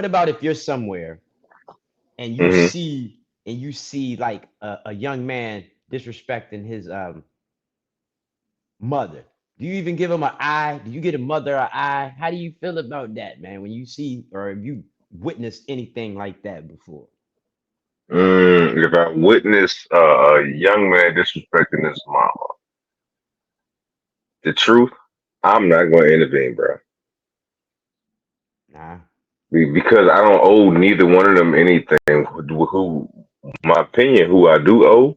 about if you're somewhere and Hmm. you see like a young man disrespecting his mother? Do you even give him an eye? Do you get a mother an eye? How do you feel about that, man? When you see or if you witnessed anything like that before? If I witness a young man disrespecting his mama, the truth, I'm not going to intervene, bro. Nah. Because I don't owe neither one of them anything. My opinion, who I do owe,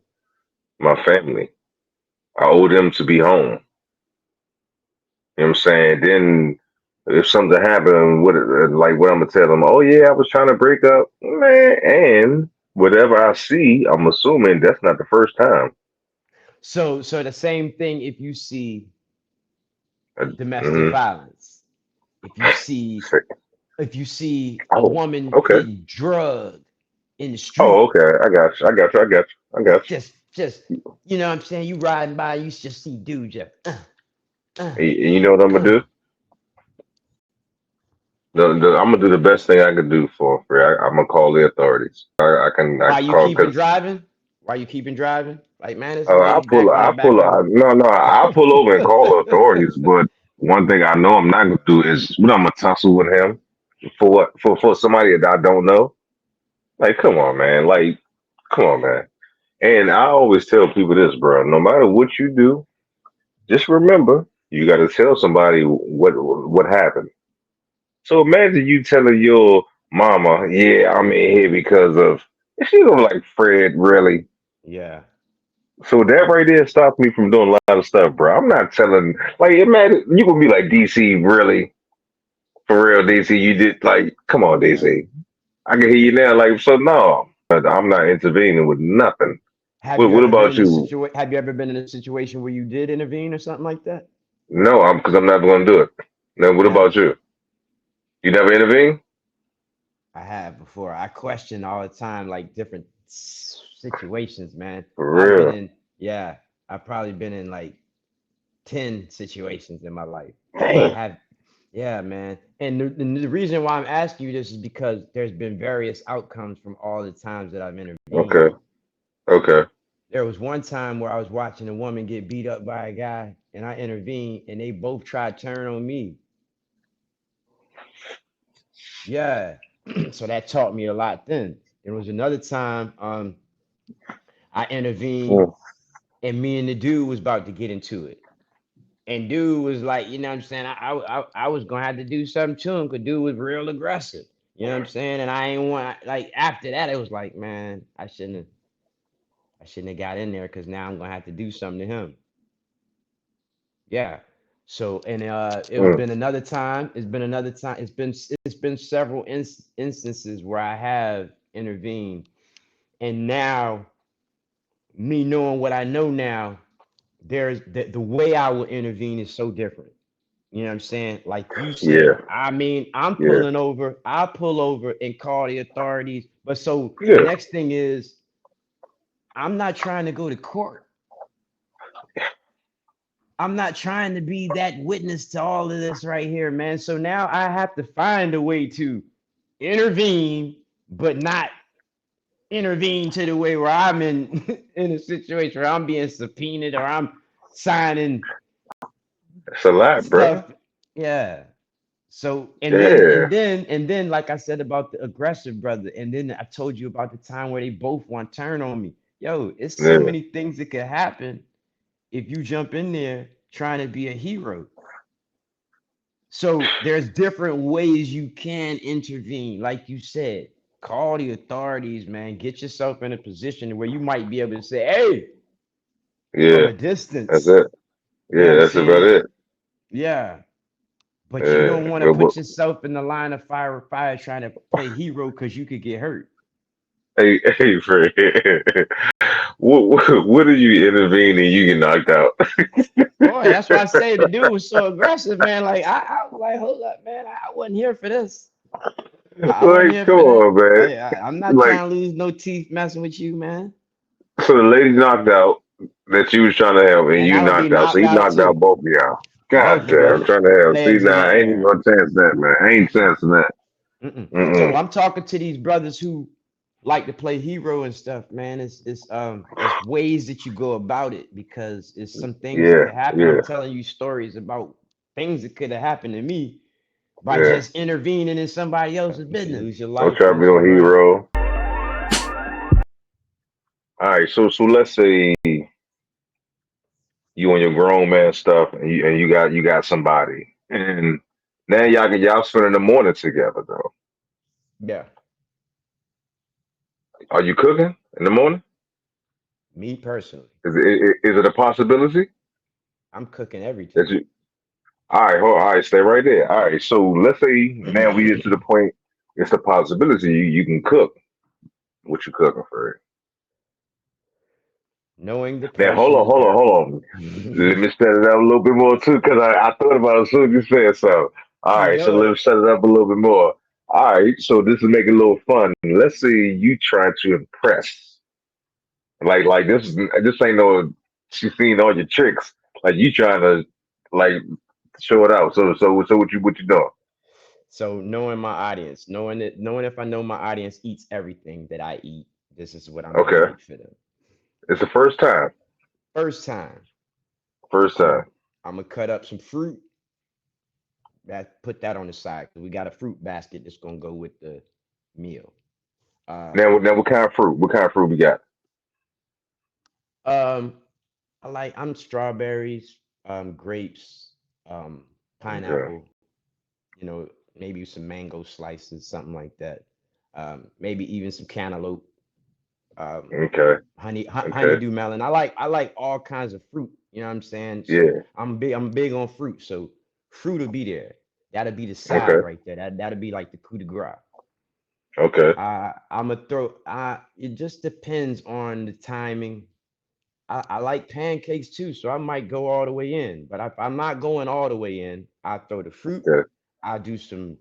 my family. I owe them to be home. You know what I'm saying? Then if something happened, what I'm gonna tell them? Oh yeah, I was trying to break up, man. And whatever I see, I'm assuming that's not the first time. So the same thing if you see domestic Mm-hmm. violence. If you see if you see a Oh, woman okay. getting drugged in the Oh, street, okay. I got you. I got you. I got you. I got just you know what I'm saying, you riding by, you just see dude just uh, you. You know what I'm gonna uh. do? I'm gonna do the best thing I can do for you. I'm gonna call the authorities. I While can you call keeping because driving, while you keeping driving, like man, this lady backing in I the background. no, I'll pull over and call the authorities. But one thing I know I'm not gonna do is I'm gonna tussle with him for what? For somebody that I don't know. Like, come on, man. Like, come on, man. And I always tell people this, bro. No matter what you do, just remember you got to tell somebody what happened. So imagine you telling your mama, "Yeah, I'm in here because of." She gonna be like, "Fred, really?" Yeah. So that right there stops me from doing a lot of stuff, bro. I'm not telling. Like, imagine you gonna be like, "DC, really? For real, DC? You did like, come on, DC. I can hear you now." Like, so no, I'm not intervening with nothing. What about you? Have you ever been in a situation where you did intervene or something like that? No, I'm because I'm not gonna do it. Now, what Yeah, about you? You never intervene? I have before. I question all the time, like different situations, man. For I've been real? in, yeah, I've probably been in like 10 situations in my life. I Dang. have, yeah, man. And the reason why I'm asking you this is because there's been various outcomes from all the times that I've intervened. Okay. Okay. There was one time where I was watching a woman get beat up by a guy, and I intervened, and they both tried to turn on me. Yeah. So that taught me a lot then. There was another time I intervened Mm. and me and the dude was about to get into it. And dude was like, you know what I'm saying? I was gonna have to do something to him because dude was real aggressive. You know what I'm saying? And I ain't want like after that it was like, man, I shouldn't have got in there because now I'm gonna have to do something to him. Yeah. So and it was Mm. been another time. It's been another time. It's been several instances where I have intervened, and now me knowing what I know now, there's the way I will intervene is so different. You know what I'm saying? Like you said, Yeah. I mean, I'm Yeah. pulling over. I pull over and call the authorities. But so the Yeah. next thing is, I'm not trying to go to court. I'm not trying to be that witness to all of this right here, man. So now I have to find a way to intervene, but not intervene to the way where I'm in in a situation where I'm being subpoenaed or I'm signing It's a lot, bro. stuff. Yeah. So Yeah. and then like I said about the aggressive brother, and then I told you about the time where they both want to turn on me. Yo, it's so Yeah. many things that could happen if you jump in there trying to be a hero. So there's different ways you can intervene. Like you said, call the authorities, man. Get yourself in a position where you might be able to say, hey, from Yeah. a That's distance. it. You know Yeah. what I'm That's about saying? it. Yeah. But you Yeah. don't want to put yourself in the line of fire trying to play hero because you could get hurt. Hey, hey, Fred. What do you intervene and you get knocked out? Boy, that's why I say the dude was so aggressive, man. Like I was like, hold up, man. I wasn't here for this. I wasn't Like, here come for that. on, man. I'm not Like, trying to lose no teeth messing with you, man. so the lady knocked out that you was trying to help, and And you I would be knocked out. So knocked he out knocked out too. both of y'all. God Both of damn, I'm us, trying to help. See, legs in now the I ain't even air. gonna chance that, man. I ain't chancing that. Mm-mm. So Mm-mm. I'm talking to these brothers who like to play hero and stuff, man. It's ways that you go about it because it's some things that Yeah, could happen. I'm yeah, telling you stories about things that could have happened to me by yeah. just intervening in somebody else's business. Lose your Don't life, try to be lose no your money. hero. All right, so let's say you on your grown man stuff, and you got somebody, and now y'all spending the morning together though. Yeah, Are you cooking in the morning? me personally, Is it a possibility I'm cooking that everything. you? All right, stay right there. All right, so let's say now we get to the point. It's a possibility you can cook. What you cooking for? Knowing the Now person. hold on. Let me set it up a little bit more too, because I thought about it as soon as you said so. All right, so Go ahead. let's set it up a little bit more. All right, so this is make it a little fun. Let's say you try to impress, like this ain't no. She's seen all your tricks. Like you trying to like show it out. So what you doing? So knowing my audience, knowing if I know my audience eats everything that I eat, this is what I'm gonna Okay, make for them. it's the first time. First time, First I'm a time. I'm gonna cut up some fruit. That put that on the side because we got a fruit basket that's gonna go with the meal. Uh, Now what kind of fruit? What kind of fruit we got? um, I'm strawberries, grapes, Okay, pineapple. You know, maybe some mango slices, something like that. Maybe even some cantaloupe. Um, okay, okay. honeydew melon. I like all kinds of fruit. You know what I'm saying? So Yeah. I'm big on fruit. So fruit will be there. That'll be the side Okay. right there. That'll be like the coup de grace. Okay. I'm gonna throw. It just depends on the timing. I like pancakes too, so I might go all the way in. But if I'm not going all the way in, I throw the fruit. Okay. I do some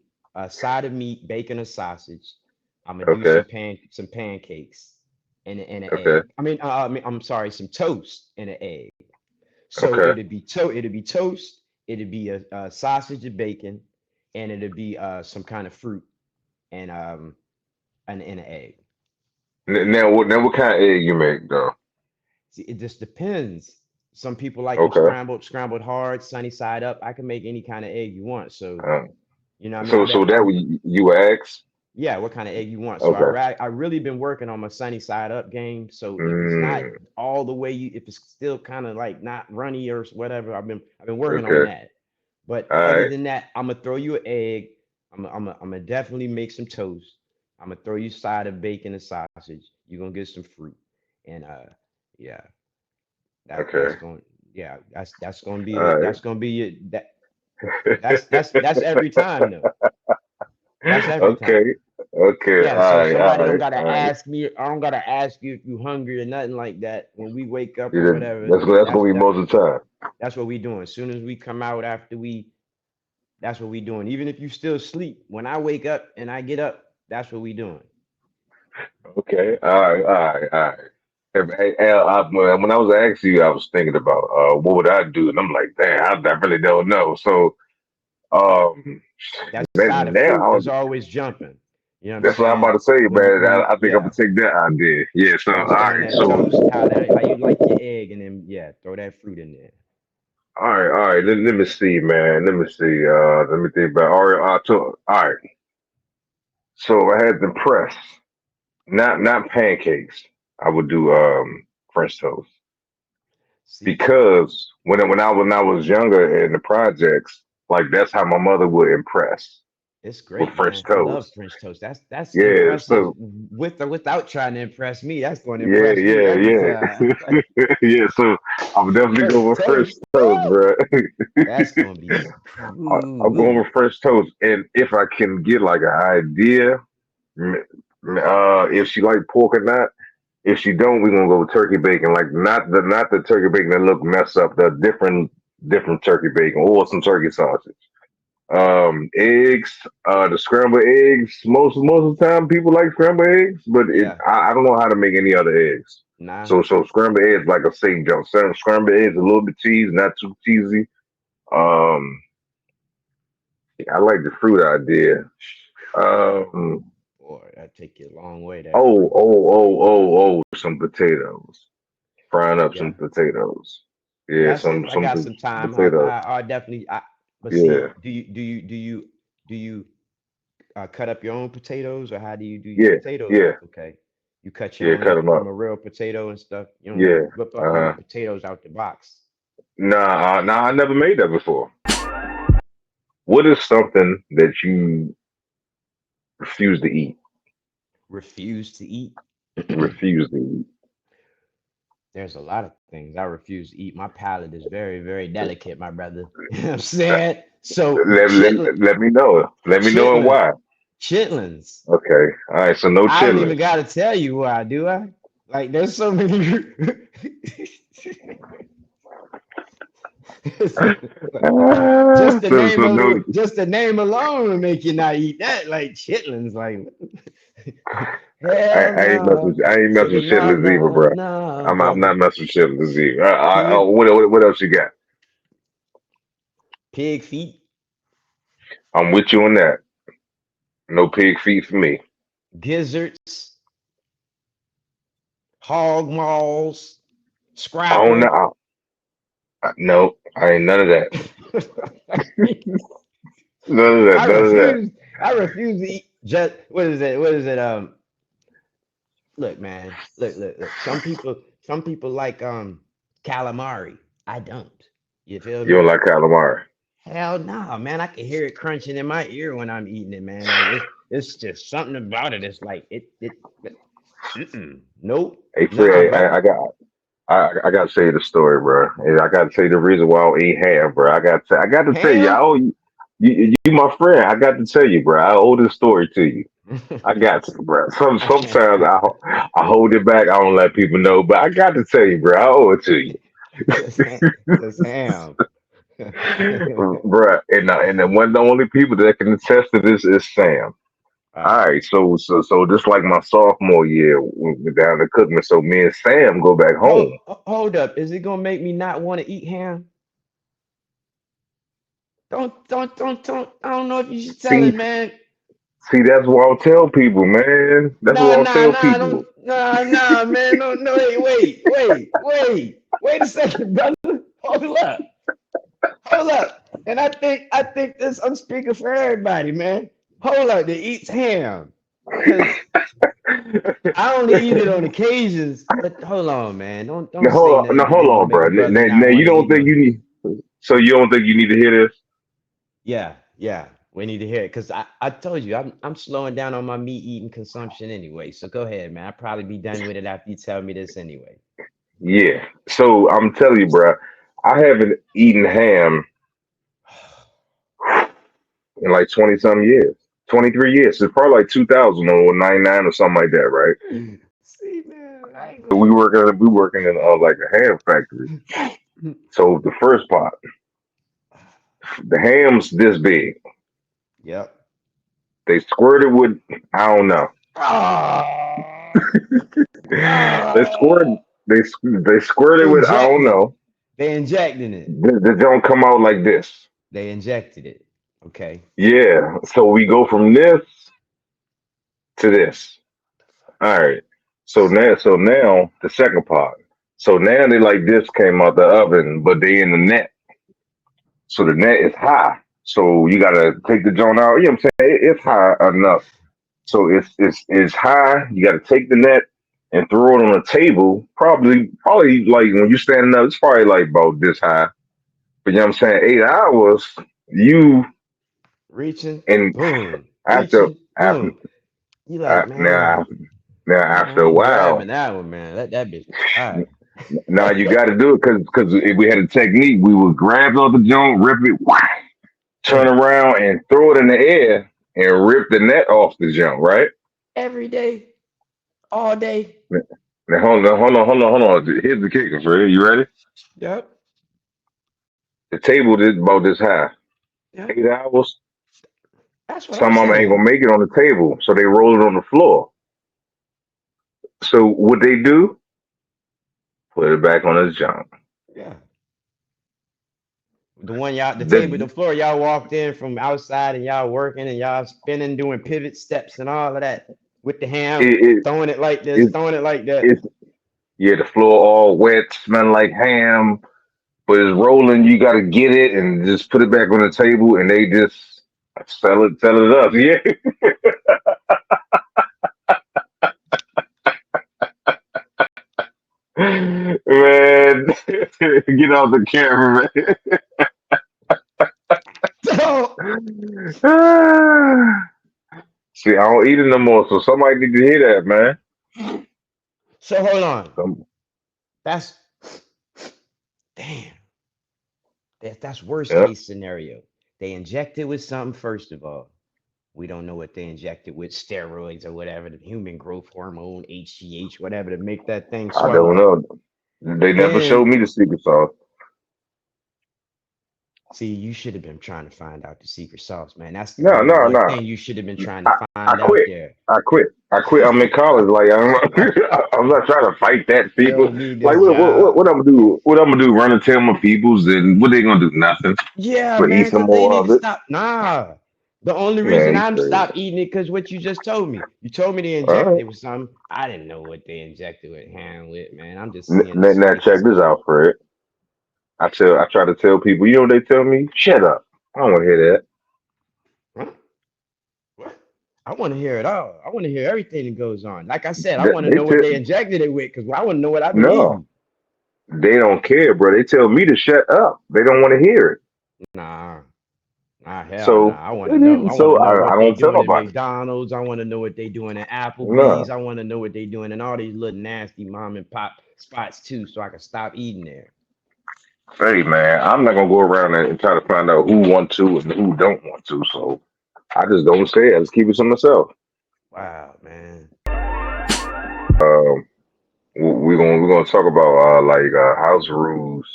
side of meat, bacon or sausage. I'm gonna do Okay. some pancakes and an Okay. egg. I'm sorry, some toast and an egg. So Okay. it'll be toast. It'll be a sausage and bacon, and it'll be some kind of fruit and an egg. Now what kind of egg you make though? See, it just depends. Some people like them Okay. scrambled hard, sunny side up. I can make any kind of egg you want. So Uh, you know, what I mean, so that you ask? yeah, what kind of egg you want. So Okay. I really been working on my sunny side up game. So if it's not Mm, all the way, if it's still kind of like not runny or whatever, I've been working on okay. that. But All other right. than that, I'm gonna throw you an egg. I'm gonna definitely make some toast. I'm gonna throw you side of bacon and sausage. You're gonna get some fruit, and yeah, that's Okay. going, yeah, All right. that's gonna be it. That's every time though. That's every Okay. time. Okay. Yeah, All so right. All somebody don't right. gotta All right. ask me. I don't gotta ask you if you hungry or nothing like that. When we wake up See, or whatever, that's gonna be most of the time. that's what we doing. As soon as we come out after that's what we doing. Even if you still asleep, when I wake up and I get up, that's what we doing. Okay. All right. All right. All right. Hey, Al, when I was asking you, I was thinking about what would I do, and I'm like, damn, I really don't know. So, um, That side of now fruit is always jumping. You know what I'm that's what I'm about saying? to say, man. When you I think I'm gonna yeah, take that idea. Yeah. So, all toast on right. that So, toast, how you like your egg, and then yeah, throw that fruit in there. all right. All right. Let me see, man. Let me see. Let me think about. All right. So I had the press, not pancakes. I would do French toast See, because when I was younger in the projects, like that's how my mother would impress it's with great, French man. I love toast. French toast. That's Yeah. impressive So with or without trying to impress me. That's going to yeah, impress me yeah, every time. yeah, yeah. So I'm definitely French going with French toast. toast, Woo! bro. That's gonna be I'm going ooh. with French toast, and if I can get like an idea, if she like pork or not. If she don't, we're gonna go with turkey bacon. Like not the turkey bacon that look messed up. The different turkey bacon or some turkey sausage. Eggs. The scrambled eggs. Most of the time, people like scrambled eggs, but Yeah. I don't know how to make any other eggs. Nah. So scrambled eggs like a safe jump. Scrambled eggs a little bit cheese, not too cheesy. Um, I like the fruit idea. Um. Boy, that take you a long way there, Oh, bro. oh, oh, oh, oh. Some potatoes. Frying up some Yeah. potatoes. Yeah, Yeah, I got some time. potatoes. I definitely. But see, Yeah, do you cut up your own potatoes, or how do you do your yeah, potatoes? yeah, Okay, you cut your yeah. own Cut them from up. a real potato and stuff. You don't Yeah. whip up no Uh huh. potatoes out the box. Nah, I never made that before. What is something that you refuse to eat? Refuse to eat. Refuse to eat. There's a lot of things I refuse to eat. My palate is very, very delicate, my brother. You know what I'm saying? So Let me know. Let me know and chitlins, why. chitlins. Okay. All right. So no I don't even chitlins. gotta tell you why, do I? Like there's so many Ah, so no. just the name alone will make you not eat that. Like chitlins, like hell no I ain't to messing the with no, chitlins either, no, bro. no, I'm brother. not messing with chitlins either. Pig, What else you got? pig feet, I'm with you on that. No pig feet for me. gizzards, hog maws, I don't scrapple. know. No, I ain't none of that. None of that. I None of that. refuse. I refuse to eat. Just what is it? What is it? Look, man. Look. Some people like calamari. I don't. You feel You me? don't like calamari. Hell no, man. I can hear it crunching in my ear when I'm eating it, man. Like it's just something about it. It's like nope. Hey, Nah, Fred, brother. I gotta say the story, bro. And I gotta say the reason why I ain't have, bro. I got to tell you, I Ham. owe you, you my friend. I got to tell you, bro. I owe this story to you. I got to, bro. Sometimes I hold it back. I don't let people know, but I got to tell you, bro. I owe it to you, Just ham. bro. And the only people that can attest to this is Sam. All All right. right, so just like my sophomore year, we went down to Cookman. So me and Sam go back Hold, home. hold up. Is it gonna make me not want to eat ham? Don't. I don't know if you should tell See, it, man. that's what I'll tell people, man. That's what I'll tell Don't. people. Man. No. Wait a second, brother. Hold up. Hold up. And I think this. I'm speaking for everybody, man. Hold up. That eats ham, cause I only eat it on occasions. But hold on, man. Don't say Now nothing that hold ain't gonna on, make a bro. brother Now not you want to don't eat think no. you need. So you don't think you need to hear this? Yeah. We need to hear it because I told you I'm slowing down on my meat eating consumption anyway. So go ahead, man. I'll probably be done with it after you tell me this anyway. Yeah. So I'm telling you, bro. I haven't eaten ham in like 20 some years, 23 years. It's probably like 2000 or 99 or something like that, right? See, man, I ain't So gonna. we working in like a ham factory. So the first part, the ham's this big. Yep. They squirted with I don't know. Oh, They squirted oh. they squirted with I don't Injected. know. They injected it. They don't come out like this. They injected it. Okay. Yeah. So we go from this to this. All right. So now the second part. So now they like this came out the oven, but they in the net. So the net is high. So you gotta take the joint out. You know what I'm saying? It's high enough. So it's high. You gotta take the net and throw it on a table. Probably like when you're standing up, it's probably like about this high. But you know what I'm saying? 8 hours, you Reaching. and Boom. after Reaching. after Boom. You like, now man. after I a ain't grabbing while, that one, man. Let that bitch ride. now you got to do it because if we had a technique, we would grab the other joint, rip it, whack, turn Hey, around and throw it in the air and rip the net off the jump, right? every day, all day. Now hold on. Here's the kicker, Fred. You ready? Yep. The table is about this high. Yep. 8 hours. That's what I'm Some of them ain't saying. gonna make it on the table, so they roll it on the floor. So what they do? Put it back on his jump. Yeah. The one y'all, the table, the That floor, y'all walked in from outside and y'all working and y'all spinning, doing pivot steps and all of that with the ham, it, it, throwing it like this, it, throwing it like that. it's yeah, the floor all wet, smelling like ham, but it's rolling. You got to get it and just put it back on the table, and they just sell it up. Yeah, man, get off the camera, So, man. See, I don't eat it no more, so somebody need to hear that, man. so hold on. Some, That's damn. That's worst yeah, case scenario. They inject it with something first of all. We don't know what they injected with steroids or whatever, the human growth hormone, HGH, whatever, to make that thing I swell don't up. know. They never showed Then, me the secret sauce. see, you should have been trying to find out the secret sauce, man. That's the No, number no, one no. thing you should have been trying to I, I find out quit. there. I quit. I quit. I'm in college. Like I'm not trying to fight that You people. don't need Like this job. what I'm gonna do? What I'm gonna do? Run and tell my peoples? And what they gonna do? Nothing. Yeah, But eat man, some because they more need of to it. stop. Nah. The only Man, reason you I'm crazy. stopped eating it because what you just told me. You told me they All injected right. it with something. I didn't know what they injected with ham with, man. I'm just seeing the Now check spices this on it. out, Fred. I try to tell people. You know what they tell me? Shut up. I don't want to hear Huh? What? I want to hear it all. I want to hear everything that goes on. Like I said, I that. want to They know what tell they injected it with because I want to know what I've been no. eating. They don't care, bro. They tell me to shut up. They don't want to hear it. Nah, nah, hell nah. So I want to know. I want so to know I what they don't tell doing at nobody. McDonald's. I want to know what they doing at Applebee's. No. I want to know what they doing in all these little nasty mom and pop spots too, so I can stop eating there. Hey man, I'm not gonna go around and try to find out who want to and who don't want to. So I just don't say it. I just keep it to myself. Wow, man. Um, we're gonna talk about house rules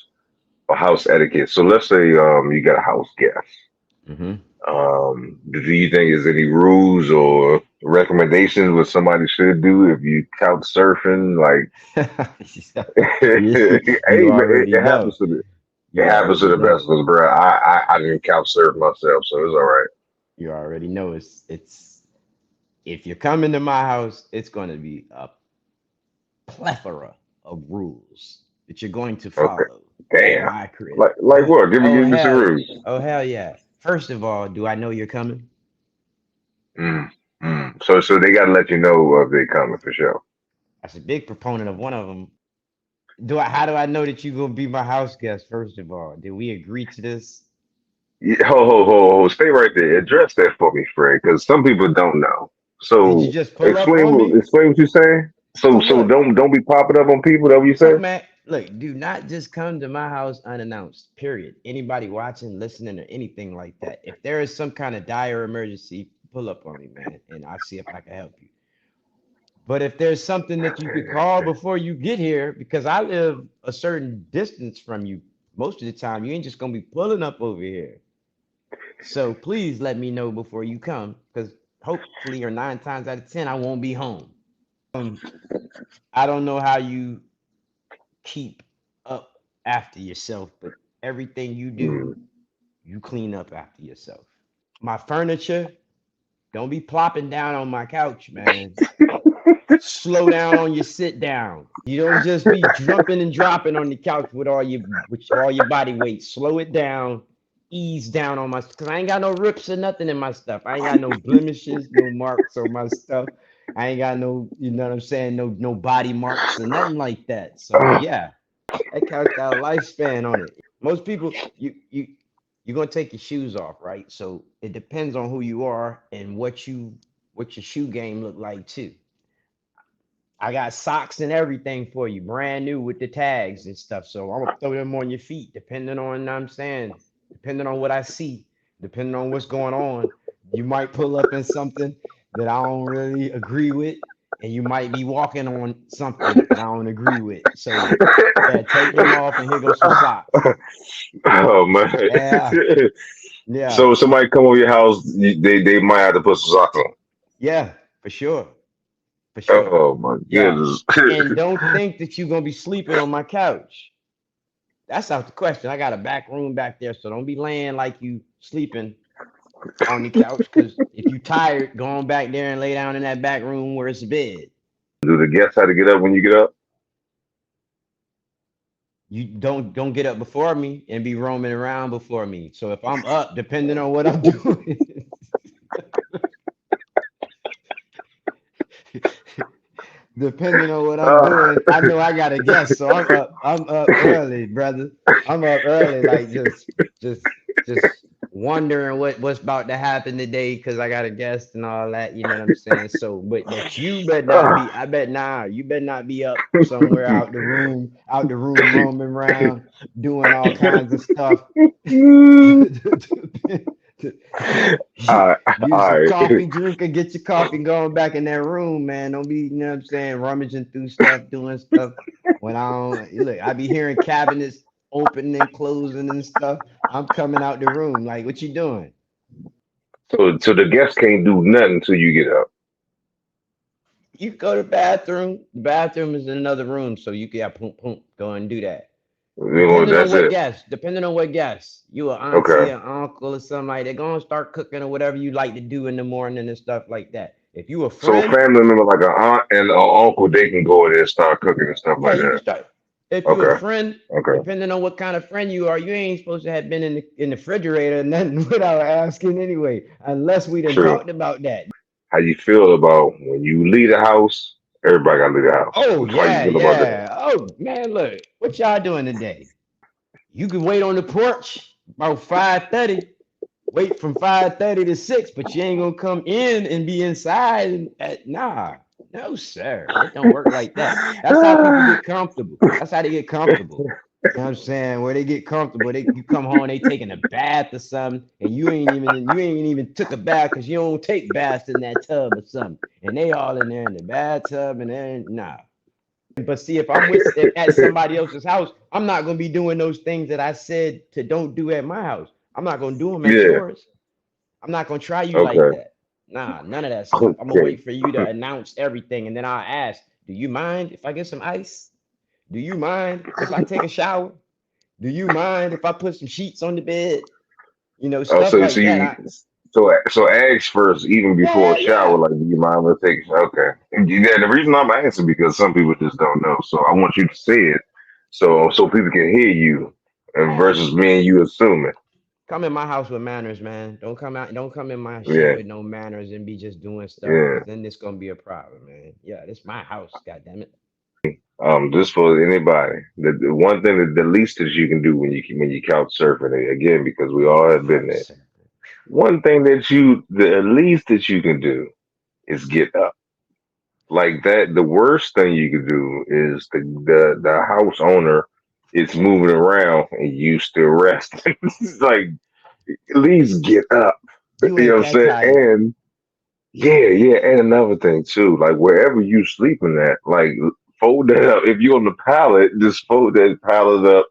or house etiquette. So let's say you got a house guest. Mm-hmm. Do you think there's any rules or recommendations what somebody should do if you couch surfing? Like, you, hey you man, already it know. happens to the it You happens to already the best know. of us, bro. I didn't couch surf myself, so it's all right. You already know. It's if you're coming to my house, it's going to be a plethora of rules that you're going to Okay. follow at Damn. my crib. Like what? Oh Give me some hell, rules. oh hell yeah. First of all, do I know you're coming? Mm, so they gotta let you know if they coming for sure. That's a big proponent of one of them. Do I? How do I know that you're gonna be my house guest? First of all, did we agree to this? Yeah, ho, stay right there. Address that for me, Fred, because some people don't know. Did you So just pull up on me? explain what you're saying. So So look, don't be popping up on people. That what you so say? man, look, do not just come to my house unannounced. Period. Anybody watching, listening, or anything like that. If there is some kind of dire emergency, pull up on me, man, and I'll see if I can help you. But if there's something that you could call before you get here, because I live a certain distance from you most of the time, you ain't just gonna be pulling up over here. So please let me know before you come, because hopefully, or 9 times out of 10, I won't be home. Um, I don't know how you keep up after yourself, but everything you do, Mm. you clean up after yourself. My furniture, don't be plopping down on my couch, man. Slow down on your sit down. You don't just be jumping and dropping on the couch with all your body weight. Slow it down, ease down on my because I ain't got no rips or nothing in my stuff. I ain't got no blemishes, no marks on my stuff. I ain't got no, you know what I'm saying, no body marks or nothing like that. So yeah, that couch got a lifespan on it. Most people, you're gonna take your shoes off, right? So it depends on who you are and what your shoe game look like too. I got socks and everything for you, brand new with the tags and stuff. So I'm gonna throw them on your feet, depending on, you know what I'm saying, depending on what I see, depending on what's going on. You might pull up in something that I don't really agree with, and you might be walking on something that I don't agree with. So yeah, take them off, and here goes some socks. Oh man. Yeah, yeah, So if somebody come over your house, they might have to put some socks on. yeah, for sure, for sure. Oh my Yeah, goodness. and don't think that you're gonna be sleeping on my couch. That's out the question. I got a back room back there, so don't be laying like you sleeping on the couch. Cause if you tired, go on back there and lay down in that back room where it's a bed. Do the guests have to get up when you get up? You don't get up before me and be roaming around before me. So if I'm up, depending on what I'm doing, depending on what I'm Uh, doing, I know I got a guest, so I'm up. I'm up early, brother. I'm up early, like just wondering what's about to happen today because I got a guest and all that. You know what I'm saying? So, but you better not be. I bet nah. You better not be up somewhere out the room, roaming around, doing all kinds of stuff. all right, Use all a right. coffee drinker, get your coffee going back in that room, man. Don't be, you know what I'm saying, rummaging through stuff, doing stuff. When I don't look, I be hearing cabinets opening and closing and stuff. I'm coming out the room. Like, what you doing? So the guests can't do nothing until you get up. You go to the bathroom. The bathroom is in another room, so you can yeah, boom, boom, go and do that. That's it. Depending on what guests, you a auntie, Okay. an uncle, or somebody, they're gonna start cooking or whatever you like to do in the morning and stuff like that. If you a So a friend, family member like an aunt and an uncle, they can go in there and start cooking and stuff yeah, like you can that. start. If you a Okay. friend, Okay. depending on what kind of friend you are, you ain't supposed to have been in the refrigerator and nothing without asking anyway, unless we done True. talked about that. How you feel about when you leave the house? Everybody got to leave the house. Oh How you yeah, feel about that? yeah. Oh man, look, what y'all doing today? You can wait on the porch about 5:30. Wait from 5:30 to 6, but you ain't gonna come in and be inside at nah. No, sir. It don't work like that. That's how people get comfortable. That's how they get comfortable. You know what I'm saying? Where they get comfortable, they you come home, they taking a bath or something, and you ain't even took a bath because you don't take baths in that tub or something. And they all in there in the bathtub and then nah. But see, if I'm with at somebody else's house, I'm not gonna be doing those things that I said to don't do at my house. I'm not gonna do them at Yeah. yours. I'm not gonna try you like Okay. that. Nah, none of that stuff. I'm gonna Okay. wait for you to announce everything, and then I'll ask, do you mind if I get some ice? Do you mind if I take a shower? Do you mind if I put some sheets on the bed? You know, Oh, stuff so like that. you so ask first, even before Yeah, a shower. yeah. Like, do you mind if I take? Okay. Yeah. The reason I'm asking because some people just don't know. So I want you to say it, so people can hear you, and Hey, versus me and you assuming. come in my house with manners, man. Don't come in my shit Yeah. with no manners and be just doing stuff, Yeah. because then it's gonna be a problem, man. Yeah, this my house, god damn it. Just for anybody, the one thing that the least that you can do when you couch surfing again, because we all have been there. Couch surfing. One thing the least that you can do is get up like that. The worst thing you can do is the house owner is moving around and you still resting. It's like at least get up. You You know ain't what I'm that saying? tired. And yeah, yeah, and another thing too, like wherever you sleeping at, like fold that up. If you're on the pallet, just fold that pallet up.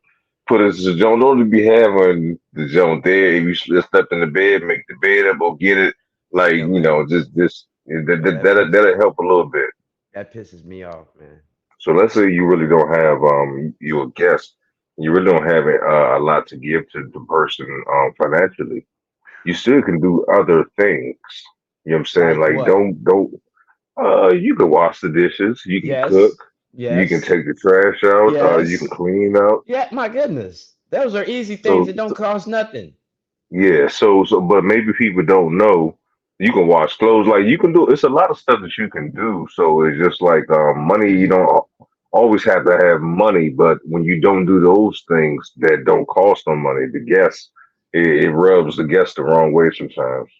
Put it. Don't only be having the joint there. If you step in the bed, make the bed up or get it. Like Yo, man. just Yo, that'll help a little bit. that pisses me off, man. So let's say you really don't have you a guest, you really don't have a lot to give to the person financially. You still can do other things. You know what I'm saying? Like Like what? don't you can wash the dishes, you can cook, Yes, you can yes, take the trash out, you can yes. clean out. Yeah, my goodness. Those are easy things So, that don't cost nothing. yeah, but maybe people don't know you can wash clothes. Like you can do, it's a lot of stuff that you can do. So it's just like money. You don't always have to have money, but when you don't do those things that don't cost no money, the guests it rubs the guests the wrong way sometimes.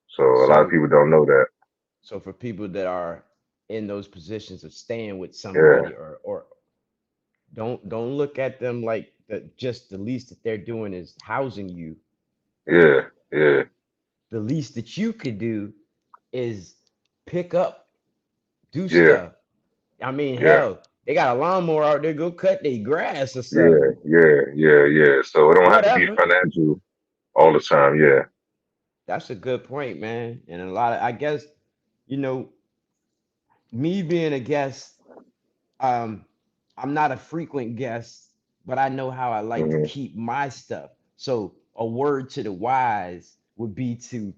So a lot of So, people don't know that. so for people that are in those positions of staying with Yeah, somebody, or don't look at them like just the least that they're doing is housing you. yeah, yeah, The least that you could do is pick up, do yeah, stuff. I mean, yeah, hell, they got a lawnmower out there. Go cut their grass or yeah, something. yeah. So it don't have to be Whatever. financial all the time. Yeah, That's a good point, man. And a lot of, I guess, you know, me being a guest, um, I'm not a frequent guest. but I know how I like to Hmm. keep my stuff. So a word to the wise would be to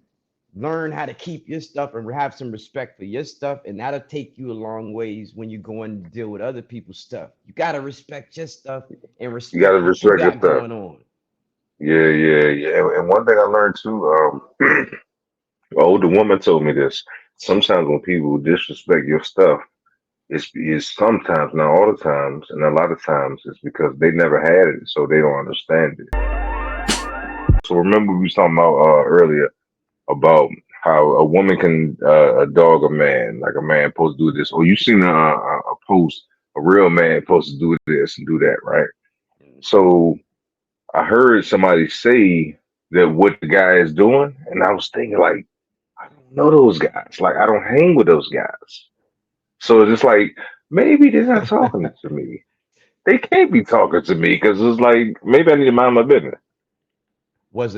learn how to keep your stuff and have some respect for your stuff, and that'll take you a long ways when you go and deal with other people's stuff. You got to respect your stuff and You got to respect what you respect your got stuff. going on. Yeah, yeah, yeah. And one thing I learned too, an older woman told me this. Sometimes when people disrespect your stuff, it's sometimes, not all the times, and a lot of times it's because they never had it, so they don't understand it. So remember we was talking about earlier about how a woman can a dog a man, like a man supposed to do this, or you seen a post, a real man supposed to do this and do that, right? So I heard somebody say that what the guy is doing, and I was thinking like, I don't know those guys. Like I don't hang with those guys. So it's just like maybe they're not talking to me. They can't be talking to me because it's like maybe I need to mind my business. Was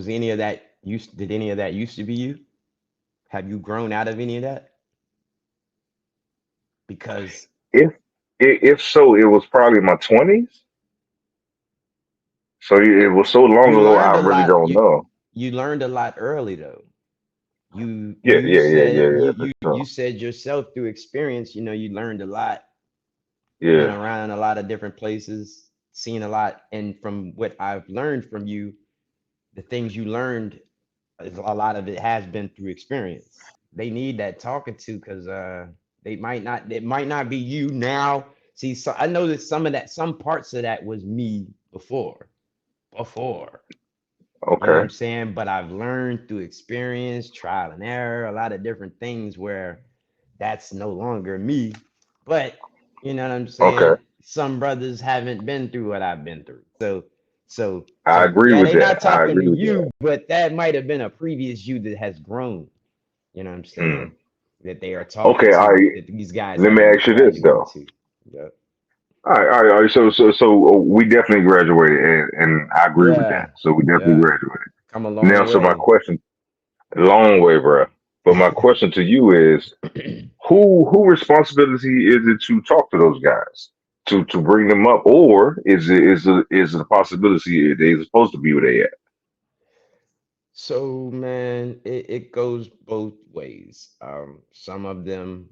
any of that used? Did any of that used to be you? Have you grown out of any of that? Because If if so, it was probably my 20s. So it was so long you ago, I learned a really lot. don't know. You learned a lot early though. Yeah, You yeah, yeah, said yeah, yeah, for you sure. said yourself through experience. You know, you learned a lot. You've been Yeah. around a lot of different places, seen a lot, and from what I've learned from you, the things you learned, a lot of it has been through experience. They need that talking to because they might not. It might not be you now. See, so I know that some of that, some parts of that was me before. You know what I'm Okay. saying? But I've learned through experience, trial and error, a lot of different things where that's no longer me. But you know what I'm Okay. saying? Some brothers haven't been through what I've been through. I So agree yeah, with they that. not I talking to agree with that. you, but that might have been a previous you that has grown. You know what I'm saying? Hmm. That they are talking Okay. to, All right. that these guys Let me haven't ask you this graduated though. to. Yeah. All right. So we definitely graduated, and I agree with that. Yeah. So we definitely Yeah. graduated. Come a Now, long so my way. question, long way, bro. But my question to you is, who responsibility is it to talk to those guys to bring them up, or is it a possibility they're supposed to be where they at? So man, it goes both ways. Some of them,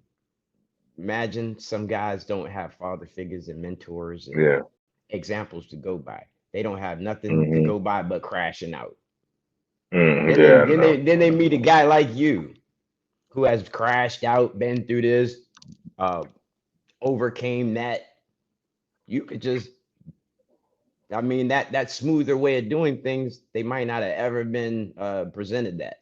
imagine some guys don't have father figures and mentors and Yeah. examples to go by. They don't have nothing to Hmm. go by but crashing out. Mm, Then they yeah. then No. they then they meet a guy like you who has crashed out, been through this, uh, overcame that. You could just, I mean, that smoother way of doing things, they might not have ever been presented that.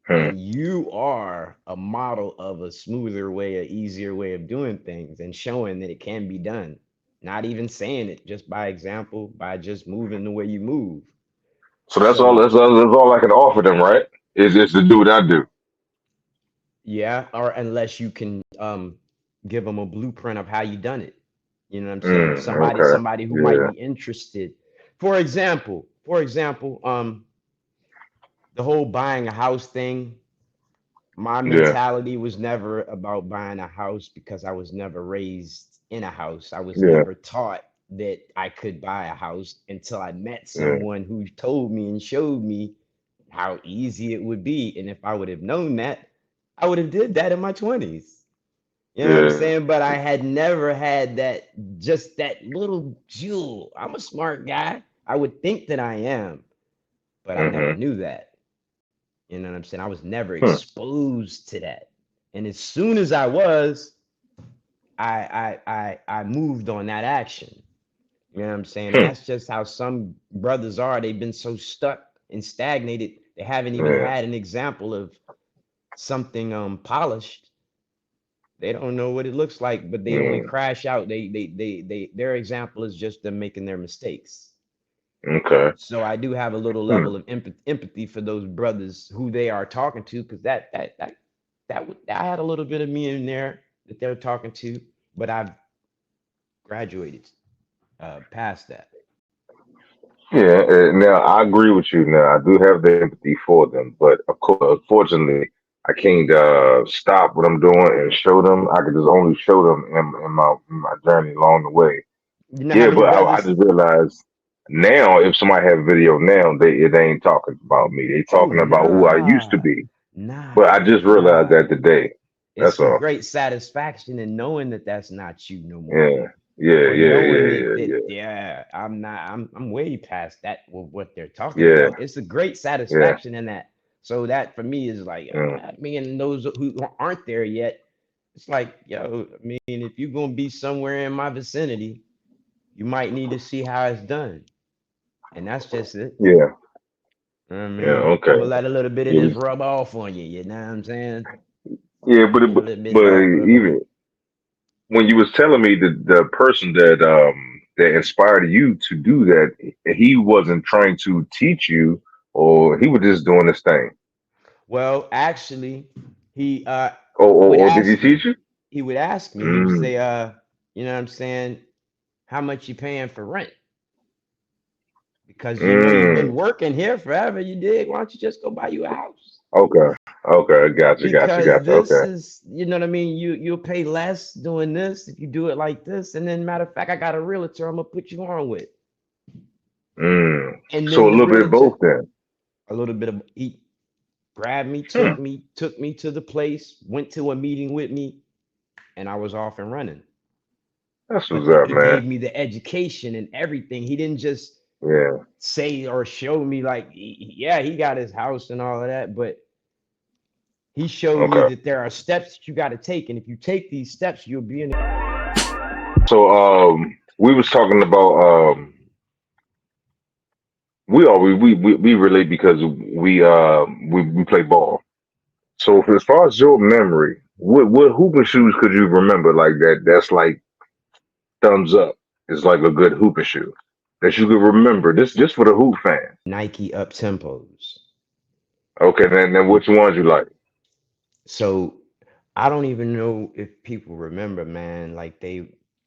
Hmm. And you are a model of a smoother way, a easier way of doing things and showing that it can be done. Not even saying it, just by example, by just moving the way you move. So that's all. So That's all I can offer them, right? Is to do what I do. yeah, or unless you can give them a blueprint of how you done it. You know what I'm saying? Mm, okay. Somebody who might Yeah. be interested. For example, the whole buying a house thing, my Yeah. mentality was never about buying a house because I was never raised in a house. I was Yeah. never taught that I could buy a house until I met Yeah. someone who told me and showed me how easy it would be. And if I would have known that, I would have did that in my 20s. You know what I'm Yeah. saying? But I had never had that, just that little jewel. I'm a smart guy. I would think that I am, but I never Hmm. knew that. You know what I'm saying? I was never Hmm. exposed to that. And as soon as I was, I moved on that action. You know what I'm saying? And Hmm. that's just how some brothers are. They've been so stuck and stagnated. They haven't even Yeah. had an example of something polished. They don't know what it looks like, but they only Mm, crash out. Their example is just them making their mistakes. okay. So I do have a little Hmm. level of empathy for those brothers who they are talking to, because I had a little bit of me in there that they're talking to, but I've graduated past that. Yeah. Now I agree with you. Now I do have the empathy for them, but of course, unfortunately, I can't stop what I'm doing and show them. I can just only show them in my journey along the way. You know how Yeah, many but I brothers? just realized now if somebody have video now, they ain't talking about me. They Oh talking about who I used to nah, be. But I nah, just realized nah. that today. It's That's a all. great satisfaction in knowing that that's not you no more, Yeah, yeah, or yeah, knowing yeah, that yeah, that yeah, yeah, I'm way past that with what they're talking yeah, about. It's a great yeah. satisfaction in that. So that for me is like Mm. me and those who aren't there yet. It's like, yo, I mean, if you're gonna be somewhere in my vicinity, you might need to see how it's done, and that's just it. Yeah, I yeah. mean, I'm Okay. gonna let a little bit of Yeah, this rub off on you. You know what I'm saying? yeah. Let a little bit But rub off. even when you was telling me the person that inspired you to do that, he wasn't trying to teach you, or he was just doing this thing. Well, actually, he would Or did he ask me. teach you? He would ask me. He would Mm, say, you know what I'm saying? How much you paying for rent? Because you know you've been mm. working here forever. You dig? Why don't you just go buy you a house? Okay. Okay. Gotcha. Gotcha. Because Gotcha. this Okay. is, you know what I mean. You'll pay less doing this if you do it like this. And then, matter of fact, I got a realtor I'm gonna put you on with. Mm. And So a then the little bit of realtor, both then. a little bit of he grabbed me, Hmm. took me to the place, went to a meeting with me, and I was off and running. That's But what's up, he man. gave me the education and everything. He didn't just Yeah. say or show me like, yeah, he got his house and all of that, but he showed me Okay. that there are steps that you got to take, and if you take these steps, you'll be in. So we was talking about we relate because we play ball. So as far as your memory, what hooping shoes could you remember like that? That's like thumbs up. Is like a good hooping shoe that you could remember. This just for the hoop fan. Nike up tempos. Okay, then which ones you like? So I don't even know if people remember, man. Like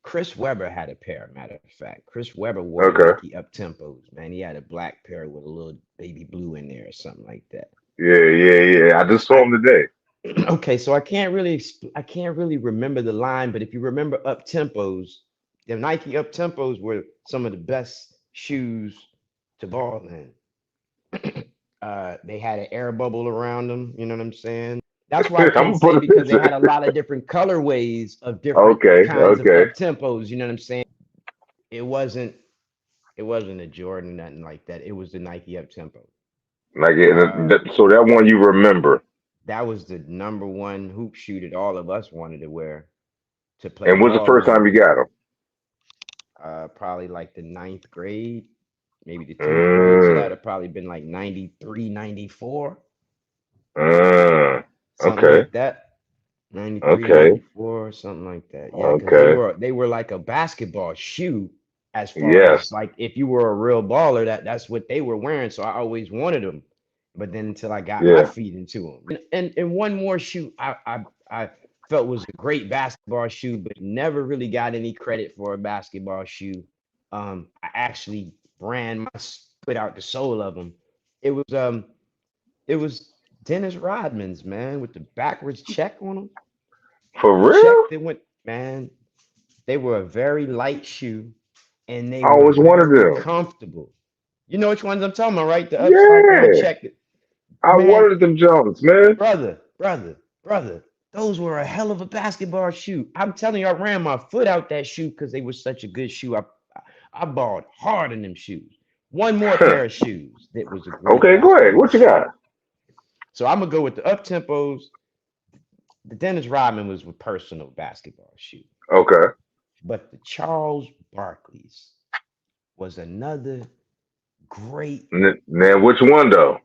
Chris Webber had a pair. Matter of fact, Chris Webber wore the Okay. Nike up tempos. Man, he had a black pair with a little baby blue in there or something like that. Yeah, yeah, yeah. I just saw I him today. okay, so I can't really remember the line, but if you remember up tempos, the Nike up tempos were some of the best shoes to ball in. They had an air bubble around them. You know what I'm saying? That's why I I'm can't gonna say put a because they picture. had a lot of different colorways of different Okay, kinds of okay. up tempos. You know what I'm saying? It wasn't it wasn't a Jordan, nothing like that. It was the Nike up tempo. Like Uh, so that one you remember. that was the number one hoop shoe that all of us wanted to wear to play And when's the ball first time in. you got them? Probably like the ninth grade, maybe the 10th grade. So that Mm, would probably been like 93, 94, mm, something okay, like that. 93, okay, 94, something like that. Yeah, because okay. they were like a basketball shoe as far as Yes. like if you were a real baller, that's what they were wearing. So I always wanted them. But then until I got my Yeah. feet into them. And one more shoe I felt was a great basketball shoe, but never really got any credit for a basketball shoe. I actually put out the sole of them. It was it was Dennis Rodman's, man, with the backwards check on them. For The real? check they went, man, they were a very light shoe and they I were always wanted very them. comfortable. You know which ones I'm talking about, right? The upside down Yeah. check. I Man, wanted them Jones, man. brother, those were a hell of a basketball shoe. I'm telling you, I ran my foot out that shoe because they were such a good shoe. I balled hard in them shoes. One more pair of shoes that was a great Okay, go ahead. basketball What you shoe. got? So I'm gonna go with the up tempos. The Dennis Rodman was a personal basketball shoe, Okay. but the Charles Barkley's was another great. Now, which one though?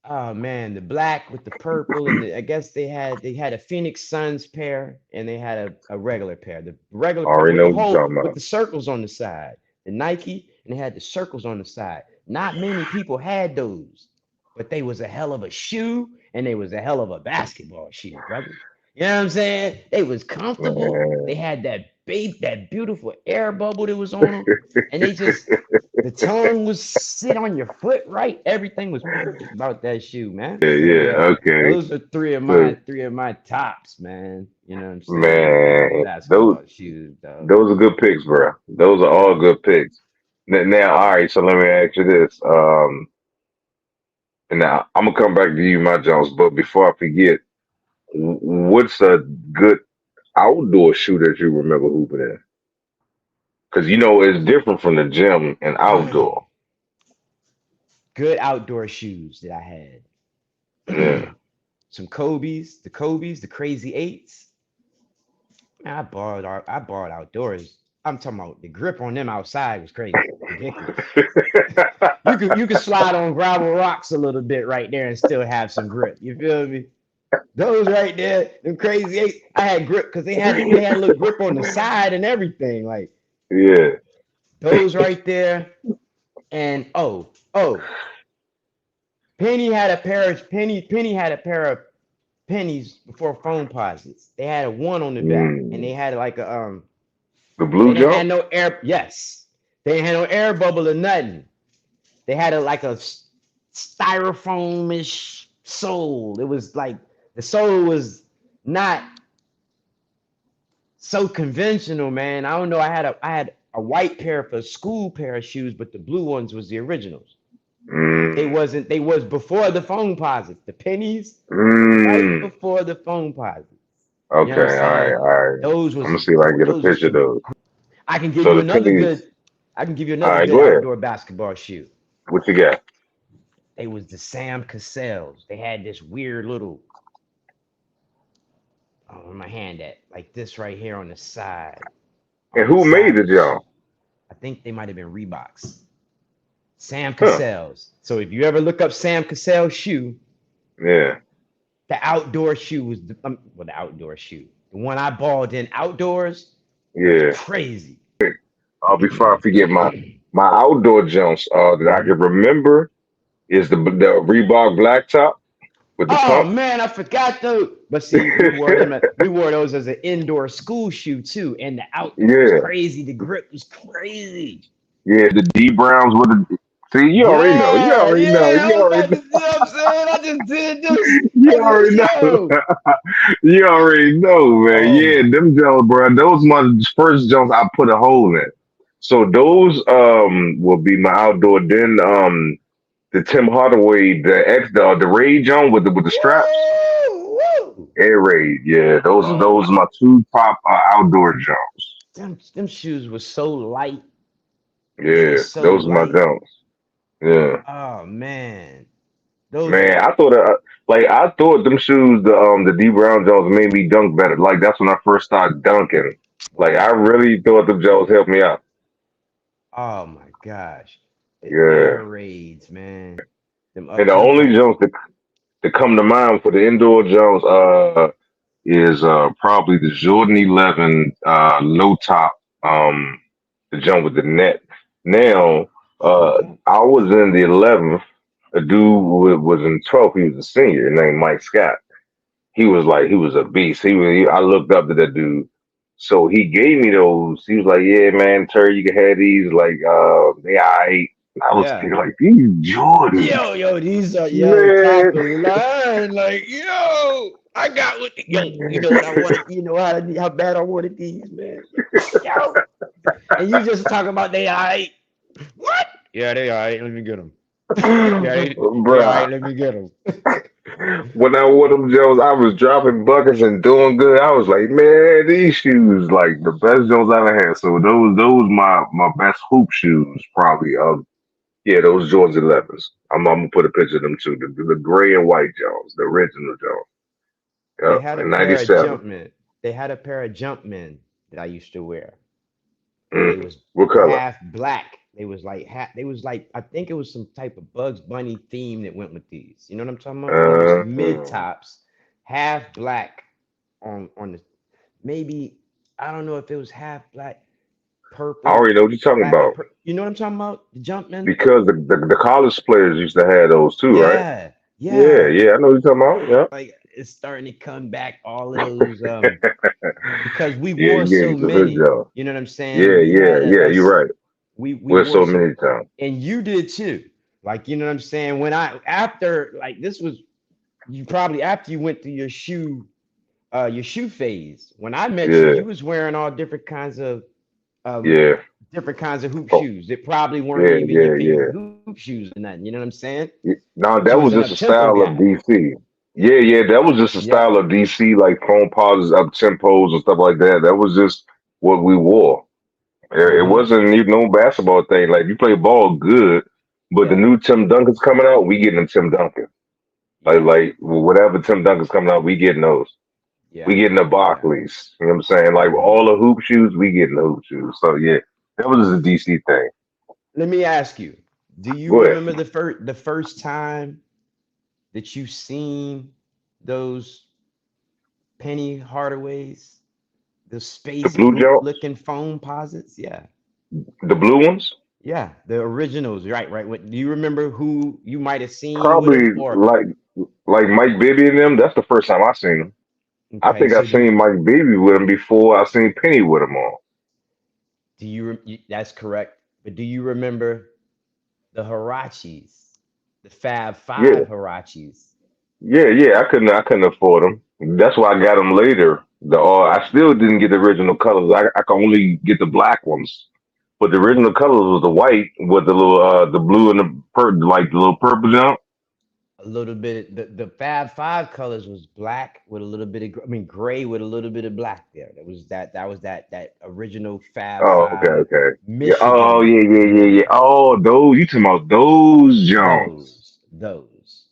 Oh man, the black with the purple and I guess they had a Phoenix Suns pair and they had a regular pair. The regular I pair already with know the what you're talking with about. the circles on the side. The Nike and they had the circles on the side. Not many people had those, but they was a hell of a shoe and they was a hell of a basketball shoe, brother. You know what I'm saying? They was comfortable. They Man. had that beautiful air bubble that was on them, and they just the tongue was sit on your foot right. Everything was perfect about that shoe, man. Yeah, So yeah. yeah, Okay. those are So, three of my tops, man. You know what I'm saying? Man, those Basketball shoes, though. those are good picks, bro. Those are all good picks. Now, all right. So let me ask you this. And now I'm gonna come back to you, my Jones. But before I forget, what's a good outdoor shoe that you remember hooping in? Because you know it's different from the gym and outdoor. Good outdoor shoes that I Yeah. had. Some Kobe's, the Crazy Eights. Man, I bought outdoors. I'm talking about the grip on them outside was crazy, ridiculous. You could slide on gravel rocks a little bit right there and still have some grip. You feel me? Those right there, them Crazy Eights. I had grip because they had a little grip on the side and everything. Like Yeah. those right there. And Penny had a pair of pennies before phone posits. They had a one on the back, and they Mm. had like a The they blue didn't have jump? no air. Yes, they didn't have no air bubble or nothing. They had a styrofoamish sole. It was like the sole was not so conventional, man. I don't know. I had a white pair for a school pair of shoes, but the blue ones was the originals. They Mm. wasn't. They was before the phone posits. The pennies was right Mm. before the phone posits. You know Okay. what I'm All right. saying? All right. Those I'm was gonna see if I can get a those was picture of some. those. I can give So you the another pennies. good. I can give you All another right. good Go ahead. outdoor basketball shoe. What you got? They was the Sam Cassell's. They had this weird little. Oh, where my hand at? Like this right here on the side. And On the who made side the of the shoe. jump? I think they might have been Reeboks. Sam Huh? Cassell's. So if you ever look up Sam Cassell's shoe, Yeah. the outdoor shoe was the outdoor shoe. The one I balled in outdoors was Yeah. crazy. Before I forget my outdoor jumps that I can remember is the Reebok blacktop with the Oh pump. man, I forgot those. But see, we wore those as an indoor school shoe too, and the outdoor was Yeah. crazy. The grip was crazy. Yeah. The D Browns with the. See, you already know. You Yeah, already know. yeah. I You was already about to, know. you know what I'm saying? I just did this. You already know. Yo. You already know, man. Oh Yeah, my. them jumps, bro. Those my first jumps I put a hole in. So those will be my outdoor. Then the Tim Hardaway, the Raid jump with the straps. Woo, woo. Air Raid, yeah. Oh Those my. are my two top outdoor jumps. Them shoes were so light. They were Yeah, so those are my light. jumps. Yeah. Oh man. Those Man, I thought them shoes, the D Brown Jones made me dunk better. Like that's when I first started dunking. Like I really thought them Jones helped me out. oh my gosh. The air Yeah. raids, man. Them up And the only tempo. jumps that come to mind for the indoor Jones is probably the Jordan 11 low top the jump with the net. Now I was in the 11th. A dude was in 12th. He was a senior named Mike Scott. He was a beast. I looked up to that dude. So he gave me those. He was like, "Yeah, man, Terry, you can have these. Like, they all right." I was Yeah. thinking, like, these Jordans, Yo, these are top man. of the line. Like, yo, I got what the yo, you know what I wanted, you know how bad I wanted these, man. Yo. And you just talking about they all right. What? Yeah, they all right. Let me get them. Yeah, they all right. Bruh, Let me get them. when I wore them Jones, I was dropping buckets and doing good. I was like, man, these shoes like the best Jones I ever had. So those my best hoop shoes probably. Yeah, those Jordan 11s. I'm gonna put a picture of them too. The gray and white Jones, the original Jones. They Yep, had a in pair of '97. Jumpmen. They had a pair of Jumpmen that I used to wear. They Mm. was What color? half black. They was like they was like I think it was some type of Bugs Bunny theme that went with these. You know what I'm talking about? They was mid Uh, tops, half black on the maybe I don't know if it was half black, I purple, already know what you're talking black and about purple. You know what I'm talking about? The Jumpman? because the college players used to have those too, right? Yeah, Yeah, yeah. yeah, I know what you're talking about. Like it's starting to come back. All of those Yeah, because we yeah, wore you gave so us a good many. job. You know what I'm saying? Yeah, We yeah, had yeah. You're right. we With wore so so many times. and you did too. Like, you know what I'm saying? When I after like this was you probably after you went through your shoe your shoe phase. When I met you, Yeah, you was wearing all um yeah. different kinds of hoop Oh, shoes. That probably weren't yeah, even your yeah, favorite yeah. hoop shoes or nothing. You know what I'm saying? No, But you that was was an up just a tempo style of guy. DC. Yeah, yeah, that was just a Yep. style of DC, like foam posits, up tempos and stuff like that. That was just what we wore. It Mm-hmm. wasn't even no basketball thing. Like you play ball good, but the Yep. new Tim Duncan's coming out, we getting them Tim Duncan. Yeah. Like whatever Tim Duncan's coming out, we getting those. We Yeah. getting the Yeah. Barclays. You know what I'm saying? Like Mm-hmm. all the hoop shoes, we getting the hoop shoes. So yeah, that was just a DC thing. Let me ask you, do you Go ahead. remember the first time that you seen those Penny Hardaways, the The space blue boot jumps, looking foam posits? Yeah. the blue ones. Yeah, the originals, right? Right. What do you remember who you might have seen with Probably them? Or like Mike Bibby and them. That's the first time I seen them. I okay, think I so seen Mike Bibby with him before I seen Penny with him on. that's correct. But do you remember the Hirachis, the Fab Yeah, Five Hirachis? yeah. I couldn't afford them. That's why I got them later. I still didn't get the original colors. I could only get the black ones. But the original colors was the white with the little the blue and like the little purple jump. A little bit. The Fab Five colors was black with a little bit of, I mean, gray with a little bit of black there. That was that original Fab Oh, okay, Five okay. Yeah. Oh, Michigan yeah, yeah, yeah, yeah. logo. Oh, those you talking about those Jones? Those.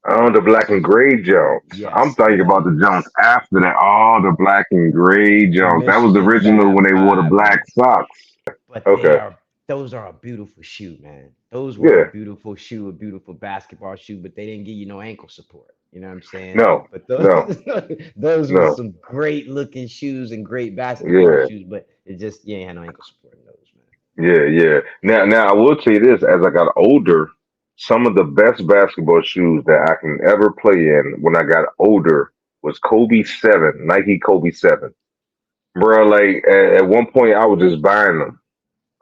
Oh, the black and gray Jones. I'm Yes, thinking about the Jones those. after that. Oh, the black and gray The Jones. That was the Michigan original Fab when they wore the Five, black yes. socks. But Okay. those are a beautiful shoe, man. Those were a Yeah. beautiful shoe, a beautiful basketball shoe, but they didn't give you no ankle support. You know what I'm saying? No. But No. those was No. some great looking shoes and great basketball Yeah. shoes, but it just, you ain't had no ankle support in those, man. Yeah. Yeah. Now I will tell you this: as I got older, some of the best basketball shoes that I can ever play in when I got older was Kobe 7, Nike Kobe 7. Bro, like at one point I was just buying them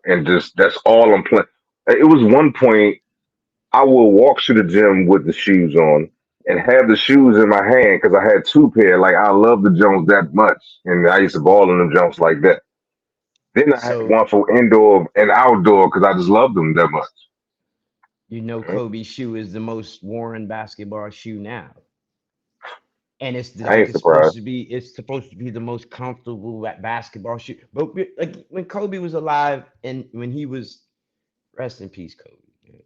and just that's all I'm playing. It was one point I will walk to the gym with the shoes on and have the shoes in my hand because I had two pair. Like I love the Jones that much, and I used to ball in them Jones like that. Then I had So one for indoor and outdoor because I just loved them that much. you know Mhm. Kobe shoe is the most worn basketball shoe now. And I like ain't surprised. it's supposed to be the most comfortable basketball shoe. But like when Kobe was alive and when he was, rest in peace, Kobe. Man.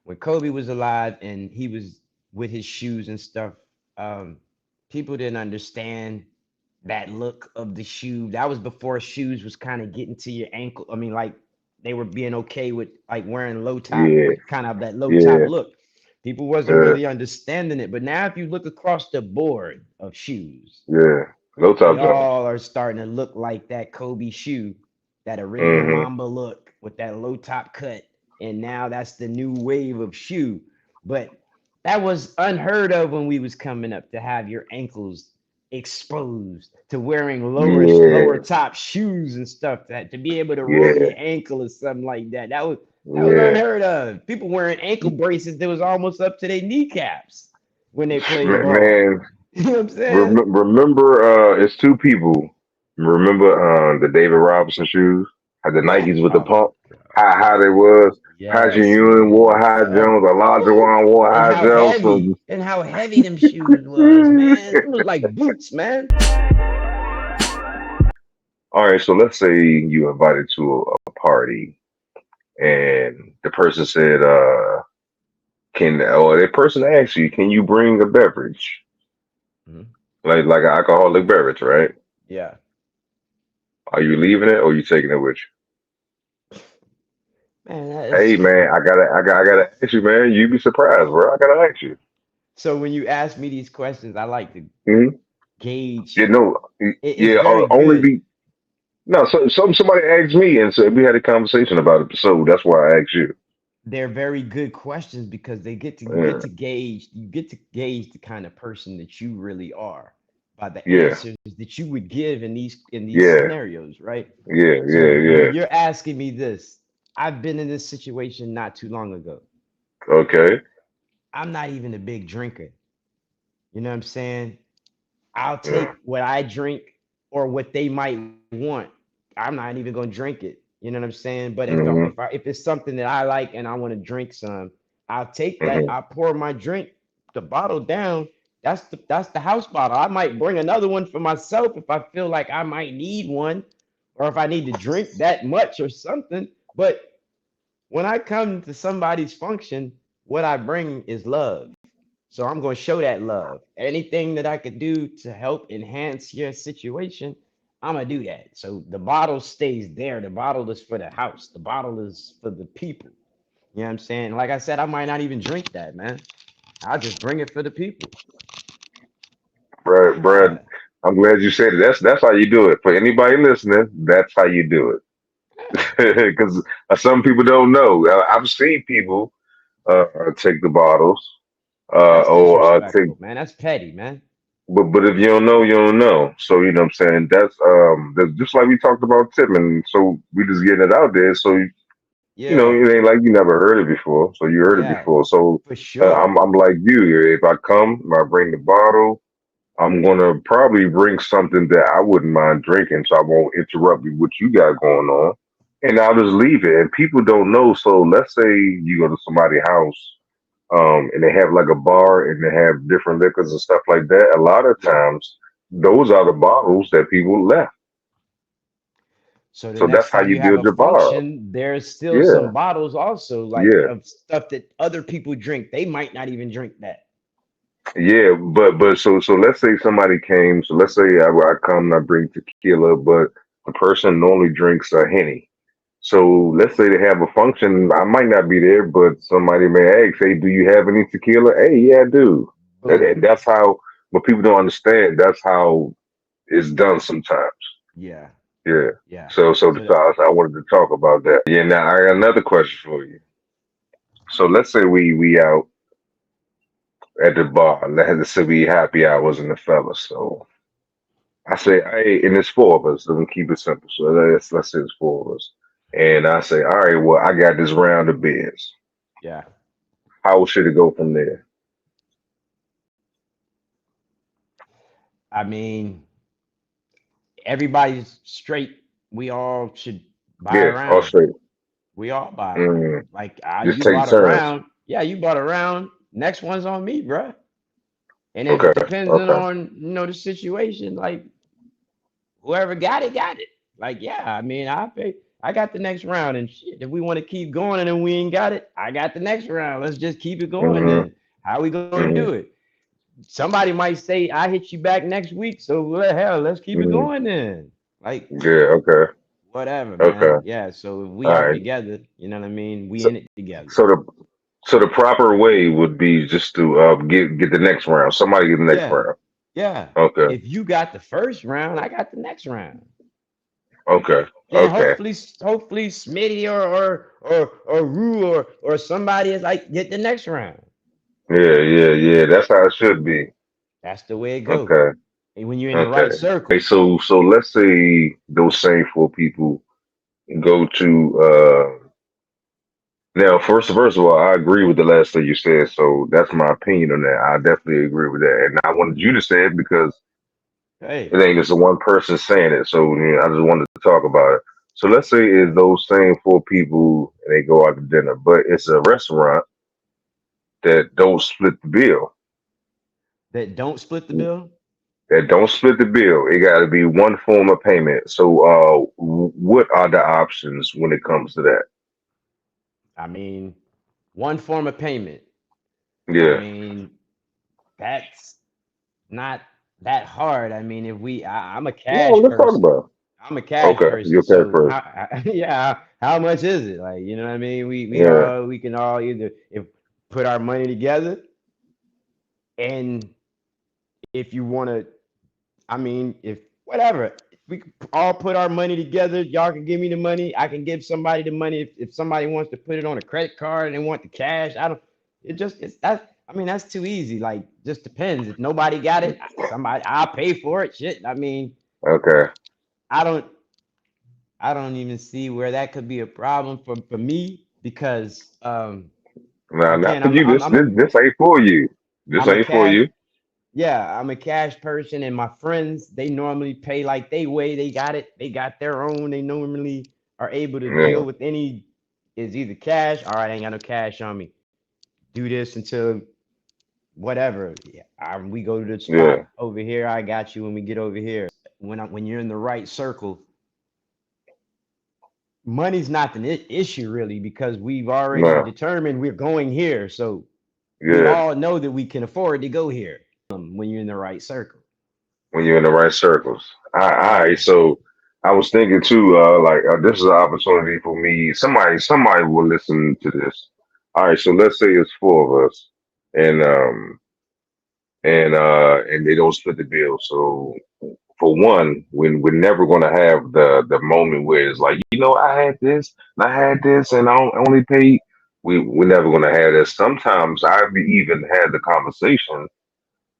When Kobe was alive and he was with his shoes and stuff, um, people didn't understand that look of the shoe. That was before shoes was kind of getting to your ankle. I mean, like they were being okay with like wearing low top, Yeah, kind of that low top yeah, look. People wasn't yeah, really understanding it. But now if you look across the board of shoes, yeah. Low they top Jones. all are starting to look like that Kobe shoe, that original Hmm. Mamba look with that low top cut. And now that's the new wave of shoe. But that was unheard of when we was coming up, to have your ankles exposed, to wearing lower Yeah, top shoes and stuff, that to be able to roll yeah, your ankle or something like that. That was yeah. unheard of. People wearing ankle braces that was almost up to their kneecaps when they played ball. Man, You know what I'm saying? remember, it's two people. Remember the David Robinson shoes? Had the Yeah. Nikes with the Oh pump? How God. they was? Patrick Yes, Ewing wore man. high Jones. Elijah Woo! Wan wore high Jones. So, And how heavy them shoes was, man. It was like boots, man. all right, so let's say you invited to a party, and the person said, "Can or the person asked you, can you bring a beverage, Mhm. like an alcoholic beverage, right? Yeah, Are you leaving it or you taking it with man. you? Hey, man, I gotta ask you, man. You be surprised, bro. I gotta ask you. So when you ask me these questions, I like to Hmm. gauge. You know, It's yeah, very only good. be no. So somebody asked me, and so we had a conversation about it. So that's why I asked you. They're very good questions because they get to you get Yeah, to gauge you get to gauge the kind of person that you really are by the yeah, answers that you would give in these yeah, scenarios, right? yeah, So yeah, yeah. you're asking me this. I've been in this situation not too long ago. Okay. I'm not even a big drinker. You know what I'm saying? I'll mm, take what I drink or what they might want. I'm not even gonna drink it. You know what I'm saying? But mm-hmm, if it's something that I like and I want to drink some, I'll take that. mm-hmm. I pour my drink, the bottle down. That's the house bottle. I might bring another one for myself if I feel like I might need one, or if I need to drink that much or something. But when I come to somebody's function, what I bring is love. So I'm going to show that love. Anything that I could do to help enhance your situation, I'm going to do that. So the bottle stays there. The bottle is for the house. The bottle is for the people. You know what I'm saying? Like I said, I might not even drink that, man. I'll just bring it for the people. Brad, Yeah. I'm glad you said it. That's how you do it. For anybody listening, that's how you do it. Yeah. Because some people don't know. I've seen people take the bottles, That's or take. disrespectful, man. That's petty, man. But if you don't know, you don't know. So you know what I'm saying. That's just like we talked about Tip, so we just getting it out there. So you know, Yeah. it ain't like you never heard it before. So you heard it Yeah. before. So For sure. I'm like you. If I come, I bring the bottle. I'm gonna probably bring something that I wouldn't mind drinking, so I won't interrupt you what you got going on, and I'll just leave it. And people don't know. So let's say you go to somebody's house, and they have like a bar and they have different liquors and stuff like that. A lot of Yeah. times, those are the bottles that people left. So the So that's next how time you you have build a your bar up. function, there's still Yeah, some bottles also, like yeah. of stuff that other people drink. They might not even drink that. Yeah, but so let's say somebody came. So let's say I come and I bring tequila, but the person normally drinks a Henny. So let's say they have a function. I might not be there, but somebody may ask, "Hey, do you have any tequila?" Hey, yeah, I do. And Boom. that's how. What people don't understand. That's how it's done sometimes. Yeah. Yeah. Yeah. So So that, I wanted to talk about that. Yeah. Now I got another question for you. So let's say we out at the bar. Let's say we happy hours and the fellas. So I say, hey, and it's four of us. Let me keep it simple. So let's say it's four of us. And I say, all right, well, I got this round of beers. yeah. How should it go from there? I mean, everybody's straight. We all should buy Yeah, all around. straight. We all buy around. Mm, Like just you take bought turns. around. Yeah, you bought around. Next one's on me, bruh. And if Okay, depending okay. on the situation, like whoever got it, got it. Like, yeah, I mean, I pay. I got the next round, and shit. If we want to keep going and then we ain't got it, I got the next round. Let's just keep it going. Mm-hmm, Then how we gonna do mm-hmm, it? Somebody might say I hit you back next week, so well, hell, let's keep it mm-hmm. going then. Like Yeah, okay, whatever, man. okay. Yeah. So if we All out right. together, you know what I mean. We So, in it together. so the proper way would be just to get the next round. Somebody get the next Yeah, round. yeah. Okay, If you got the first round, I got the next round. okay, Then okay. hopefully Smitty or Rue or somebody is like get the next round. Yeah, yeah, yeah. That's how it should be. That's the way it go. Okay, And when you're in the okay. right Hey, circle, so let's say those same four people go to now, first of all, I agree with the last thing you said, so that's my opinion on that. I definitely agree with that, and I wanted you to say it because it hey, ain't just the one person saying it. So I just wanted to talk about it. So let's say it's those same four people and they go out to dinner, but it's a restaurant that don't split the bill. that don't split the bill. That don't split the bill. It got to be one form of payment. So, what are the options when it comes to that? I mean, one form of payment. I Yeah. mean, that's not that hard. I mean, I'm a No, cash let's talk person. about I'm a it. cash Okay, you person. okay So first? yeah, how much is it? Like, you know what I mean? Yeah. We can all either if put our money together, and if you want to, I mean, if whatever, we could all put our money together. Y'all can give me the money. I can give somebody the money if somebody wants to put it on a credit card and they want the cash. I don't. It's that. I mean, that's too easy. Like, just depends. If nobody got it, somebody I'll pay for it. Shit. I mean, Okay. I don't. I don't even see where that could be a problem for me because Now, not again, for you. This I'm a this this ain't for you. This I'm a ain't for cash you. Yeah, I'm a cash person, and my friends, they normally pay like they way. They got it. They got their own. They normally are able to Yeah, deal with any. Is either cash. All right, I ain't got no cash on me. Do this until whatever. Yeah, we go to the spot yeah, over here. I got you when we get over here. When you're in the right circle, money's not the issue really because we've already no, determined we're going here. So we yeah. all know that we can afford to go here when you're in the right circle. When you're in the right circles. All right, Yeah. so I was thinking too, this is an opportunity for me. Somebody will listen to this. All right, so let's say it's four of us, and and they don't split the bill. So for one, we're never going to have the moment where it's like, I had this, and I had this, and I only paid. We're never going to have that. Sometimes I've even had the conversation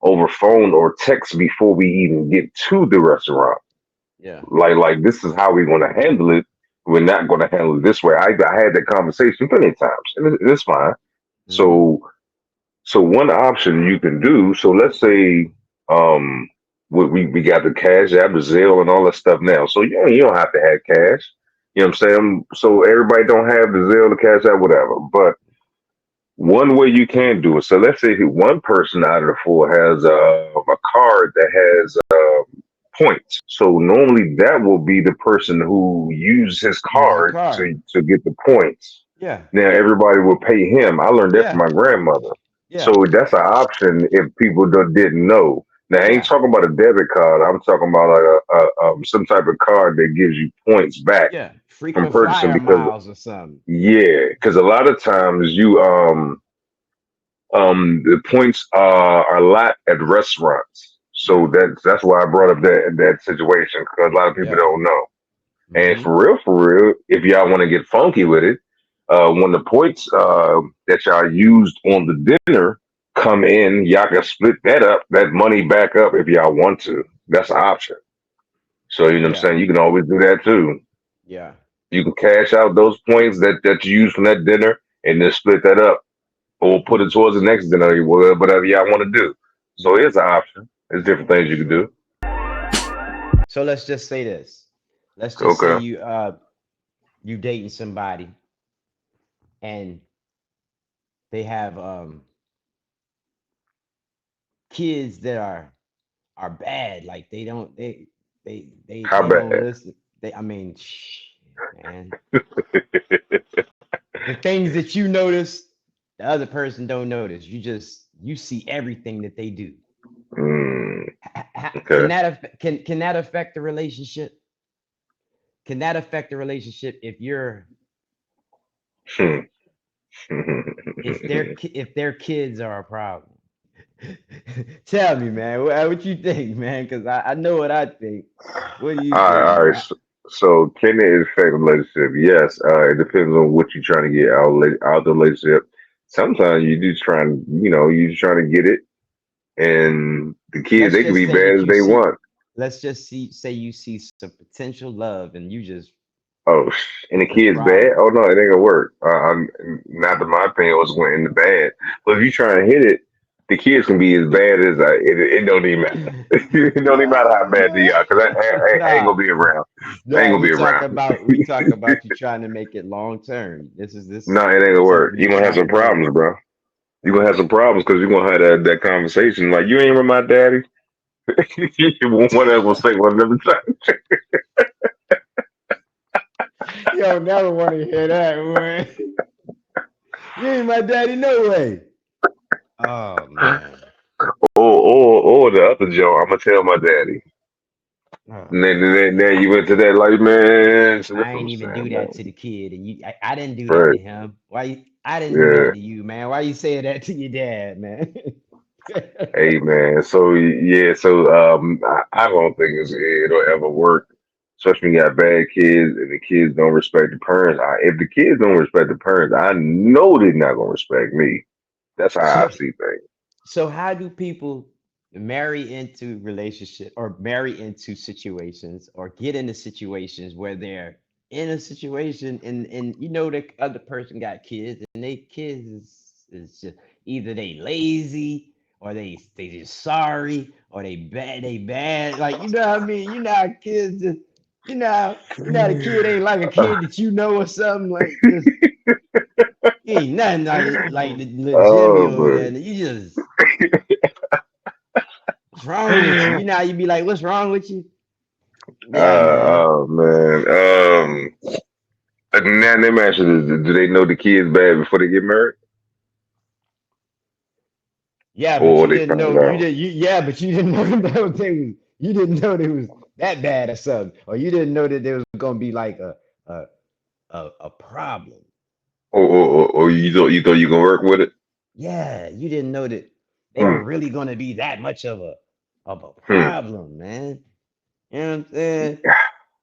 over phone or text before we even get to the restaurant. Yeah. Like this is how we're going to handle it. We're not going to handle it this way. I had that conversation plenty of times, and it's fine. Mm-hmm. So so one option you can do. So let's say um we got the cash app, the Zelle, and all that stuff now. So you don't have to have cash. You know what I'm saying? So everybody don't have the Zelle, the cash app, whatever. But one way you can do it. So let's say one person out of the four has a card that has points. So normally that will be the person who uses his Use the card card. to get the points. Yeah. Now everybody will pay him. I learned that from Yeah. my grandmother. So Yeah. that's an option if people didn't know. Now I ain't Yeah. talking about a debit card. I'm talking about like some type of card that gives you points back Yeah. from Frequent purchasing flyer because miles or something. yeah, because a lot of times the points are a lot at restaurants. So Yeah. that's why I brought up that situation because a lot of people Yeah. don't know. And Mm-hmm. for real, if y'all want to get funky with it, when the points that y'all used on the dinner come in, y'all can split that money back up if y'all want to. That's an option. So you know what I'm Yeah. saying? You can always do that too. Yeah. You can cash out those points that you used from that dinner and then split that up or put it towards the next dinner, whatever y'all want to do. So Yeah. it's an option. There's different things For you can sure. do. So let's just say this. Let's just say Okay. you dating somebody and they have kids that are bad. Like How they don't bad? listen. I mean, man, the things that you notice, the other person don't notice. You see everything that they do. Mm, Can okay. can that affect the relationship? Can that affect the relationship Hmm. if their kids are a problem? Tell me, man, what you think, man? Because I know what I think. What do you think, All right. man? So can it affect a relationship? Yes. It depends on what you're trying to get out of the relationship. Sometimes you just trying, you just trying to get it, and the kids Let's they can just be say bad that as you they see, want. let's just say you see some potential love and you just Oh, and the it's a kids bad? problem. Oh no, it ain't gonna work. Not that my opinion was going in the bad, but if you trying to hit it, the kids can be as bad as it don't even matter. It don't even matter how bad they are, because I ain't Nah, gonna be around. I ain't nah, gonna be around. we talk about you trying to make it long term. This No, is it ain't gonna work. something You you gonna have trying to some build. problems, bro. You gonna have some problems because you're gonna have that conversation. Like you ain't with my daddy. One else will say one another time. You don't never want to hear that, man. You ain't my daddy, no way. Oh man. Or the other Joe, I'm gonna tell my daddy. Oh And man. then you went to that like man. So that's I what ain't I'm even do saying, that man. to the kid, and I didn't do that to Right. him. I didn't do that Yeah. to you, man. Why you saying that to your dad, man? Hey man. So yeah. So I don't think it'll ever work. Especially when you got bad kids and the kids don't respect the parents. If the kids don't respect the parents, I know they're not gonna respect me. That's how I So see things. so how do people marry into relationship or marry into situations or get into situations where they're in a situation and you know the other person got kids and they kids is just either they lazy or they just sorry, or they bad. Like you know what I mean? You know how kids just you know how the kid ain't like a kid that you know or something like just he ain't nothing like the little Jimmy Oh over there. man. And you just what's wrong with you? You know how you be like, what's wrong with you? Yeah, man. Oh man. Now let me ask you this: do they know the kid's bad before they get married, Yeah, but or you they didn't find know you out? did you yeah, but you didn't know that they was you didn't know they was that bad or something, or you didn't know that there was gonna be like a a problem. Or you thought you gonna work with it? Yeah, you didn't know that they were Hmm. really gonna be that much of a Hmm. problem, man. You know what I'm saying?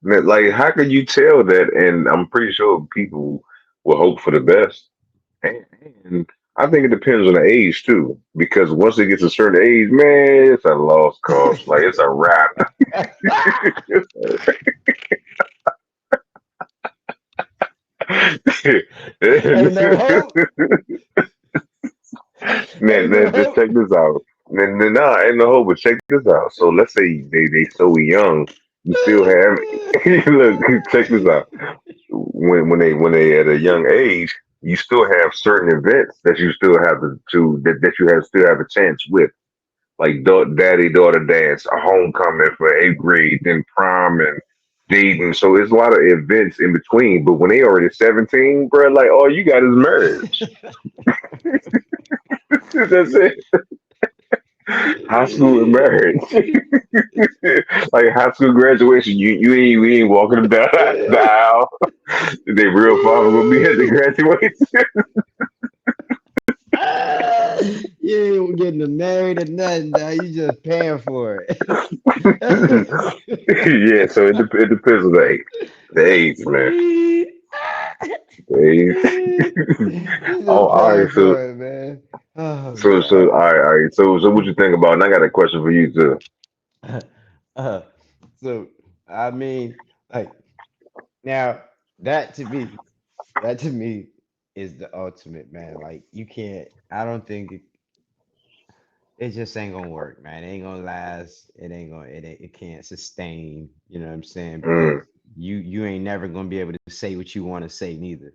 Man, like, how can you tell that? And I'm pretty sure people will hope for the best. And, and I think it depends on the age too, because once it gets a certain age, man, it's a lost cause. Like it's a wrap. Ain't no hope. Man, Ain't no man, just hope. check this out. Nah, ain't no hope, but check this out. So let's say they so young, you still have look, check this out. When they at a young age, you still have certain events that you still have that you have still have a chance with. Like daddy daughter dance, a homecoming for eighth grade, then prom and dating. So it's a lot of events in between. But when they already 17, bro, like all you got is marriage. That's it. High school and marriage. Like high school graduation, you ain't walking down the aisle. They real father gonna be at the graduation. You ain't getting them married or nothing, dog. You just paying for it. Yeah, so it depends on the age. The age, man. The age. You Oh, just all right. paying So for it, man. Oh all God. right, all right. So what you think about? And I got a question for you too. Uh, so I mean, like now that to me, that to me is the ultimate, man. Like you can't. I don't think it just ain't gonna work, man. It ain't gonna last. It can't sustain. You know what I'm saying? Because Mm, you ain't never gonna be able to say what you want to say neither.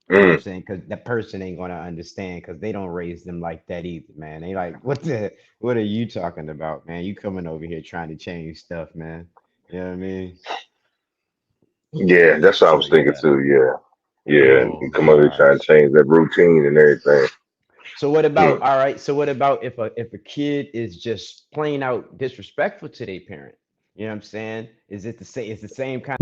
You know what I'm mm. saying? Because that person ain't gonna understand because they don't raise them like that either, man. They like, what are you talking about, man? You coming over here trying to change stuff, man. You know what I mean? Yeah, that's what I So was thinking yeah. too. Yeah, yeah. Oh You come over here trying to gosh. change that routine and everything. So what about Hmm. all right? So what about if a kid is just plain out disrespectful to their parent? You know what I'm saying? Is it the same? It's the same kind.